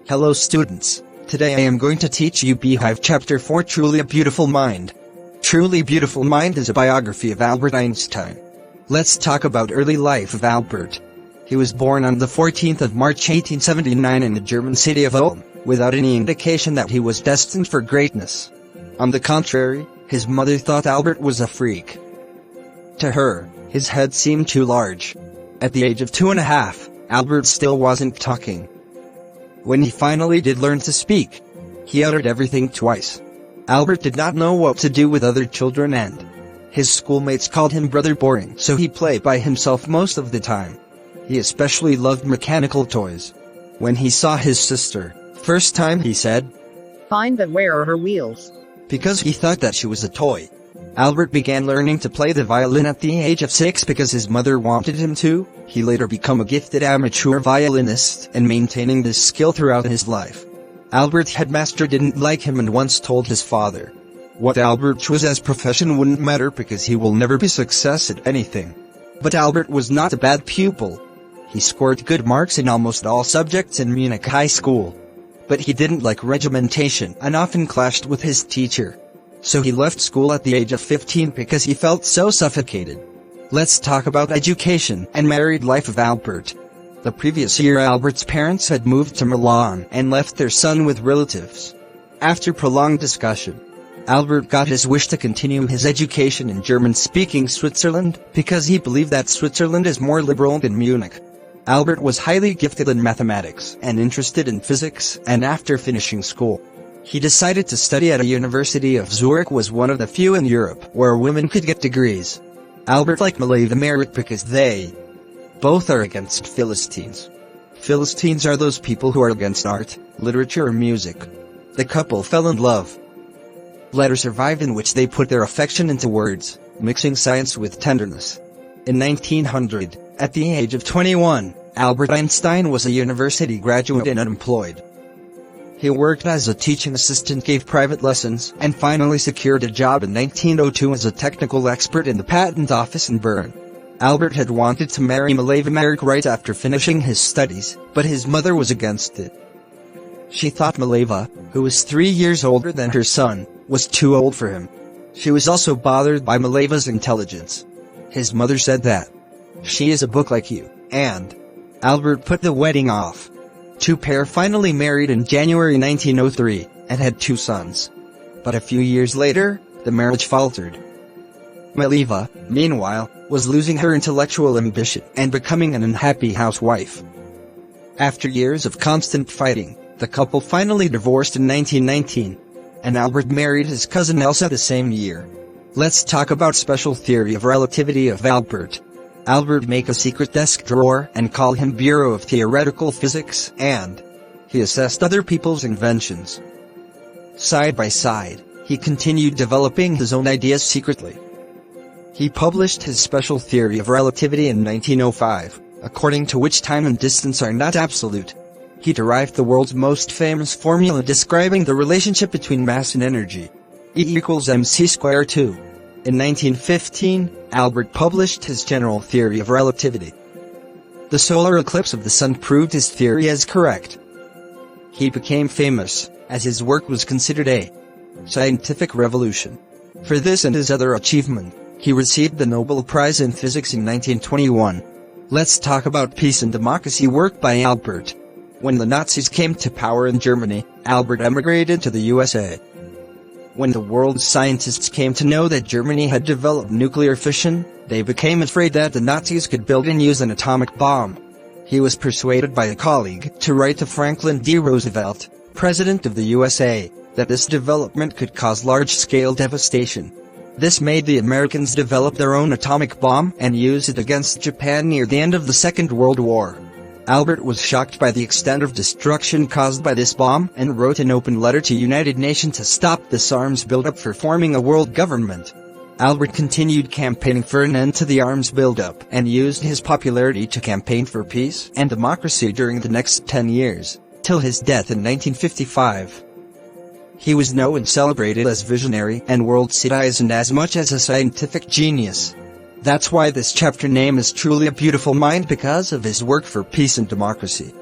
Hello students, today I am going to teach you Beehive Chapter 4 Truly a Beautiful Mind. Truly Beautiful Mind is a biography of Albert Einstein. Let's talk about early life of Albert. He was born on the 14th of March 1879 in the German city of Ulm, without any indication that he was destined for greatness. On the contrary, his mother thought Albert was a freak. To her, his head seemed too large. At the age of 2.5, Albert still wasn't talking. When he finally did learn to speak, he uttered everything twice. Albert did not know what to do with other children and his schoolmates called him Brother Boring, so he played by himself most of the time. He especially loved mechanical toys. When he saw his sister, first time he said, "Fine, but where are her wheels?" because he thought that she was a toy. Albert began learning to play the violin at the age of 6 because his mother wanted him to. He later became a gifted amateur violinist and maintaining this skill throughout his life. Albert's headmaster didn't like him and once told his father, what Albert chose as profession wouldn't matter because he will never be success at anything. But Albert was not a bad pupil. He scored good marks in almost all subjects in Munich High School. But he didn't like regimentation and often clashed with his teacher. So he left school at the age of 15 because he felt so suffocated. Let's talk about education and married life of Albert. The previous year Albert's parents had moved to Milan and left their son with relatives. After prolonged discussion, Albert got his wish to continue his education in German-speaking Switzerland because he believed that Switzerland is more liberal than Munich. Albert was highly gifted in mathematics and interested in physics, and after finishing school, he decided to study at a University of Zurich. Was one of the few in Europe where women could get degrees. Albert liked Mileva married because they both are against Philistines. Philistines are those people who are against art, literature or music. The couple fell in love. Letters survive in which they put their affection into words, mixing science with tenderness. In 1900, at the age of 21, Albert Einstein was a university graduate and unemployed. He worked as a teaching assistant, gave private lessons, and finally secured a job in 1902 as a technical expert in the patent office in Bern. Albert had wanted to marry Mileva Marek right after finishing his studies, but his mother was against it. She thought Mileva, who was 3 years older than her son, was too old for him. She was also bothered by Mileva's intelligence. His mother said that, "She is a book like you," and Albert put the wedding off. Two pair finally married in January 1903, and had 2 sons. But a few years later, the marriage faltered. Mileva, meanwhile, was losing her intellectual ambition and becoming an unhappy housewife. After years of constant fighting, the couple finally divorced in 1919, and Albert married his cousin Elsa the same year. Let's talk about special theory of relativity of Albert. Albert make a secret desk drawer and call him Bureau of Theoretical Physics, and he assessed other people's inventions. Side by side, he continued developing his own ideas secretly. He published his special theory of relativity in 1905, according to which time and distance are not absolute. He derived the world's most famous formula describing the relationship between mass and energy. E=mc²2. In 1915, Albert published his general theory of relativity. The solar eclipse of the sun proved his theory as correct. He became famous, as his work was considered a scientific revolution. For this and his other achievement, he received the Nobel Prize in Physics in 1921. Let's talk about peace and democracy work by Albert. When the Nazis came to power in Germany, Albert emigrated to the USA. When the world's scientists came to know that Germany had developed nuclear fission, they became afraid that the Nazis could build and use an atomic bomb. He was persuaded by a colleague to write to Franklin D. Roosevelt, President of the USA, that this development could cause large-scale devastation. This made the Americans develop their own atomic bomb and use it against Japan near the end of the Second World War. Albert was shocked by the extent of destruction caused by this bomb and wrote an open letter to United Nations to stop this arms buildup for forming a world government. Albert continued campaigning for an end to the arms buildup and used his popularity to campaign for peace and democracy during the next 10 years, till his death in 1955. He was known and celebrated as visionary and world citizen as much as a scientific genius. That's why this chapter name is Truly a Beautiful Mind, because of his work for peace and democracy.